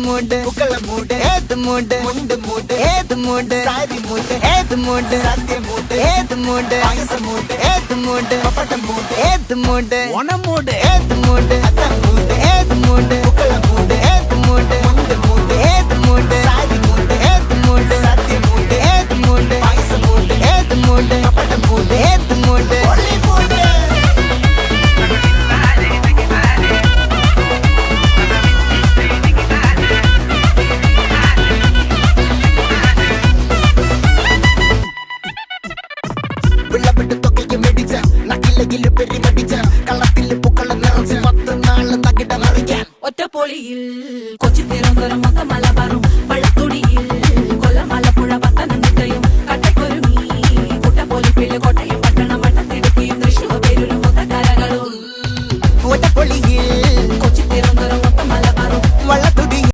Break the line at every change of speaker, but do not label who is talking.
மூடு புக்கல மூடு ஏத்து மூடு முண்டு மூடு ஏத்து மூடு சாரி மூடு ஏத்து மூடு சத்திய மூடு ஏத்து மூடு பாயச மூடு ஏத்து மூடு பப்பட்ட மூடு ஏத்து மூடு ஒன மூடு ஏத்து மூடு அத்த மூடு ஏத்து மூடு புக்கல மூடு ஏத்து மூடு முண்டு மூடு ஏத்து மூடு சாரி மூடு ஏத்து மூடு சத்திய மூடு ஏத்து மூடு பாயச மூடு ஏத்து மூடு பப்பட்ட மூடு ஏத்து மூடு ஒளி மூடு വിളവിട്ട് തൊക്കയ്ക്ക് മെടിച്ച നക്കിലകില് പെരിമടിച്ച കളത്തില് പൂക്കള നിറച്ച് 10 നാള് നകിട മറിക്കാൻ
ഒറ്റപ്പൊളിയിൽ കൊച്ചി തിരുവനന്തപുരം മൊത്തം മലബാറും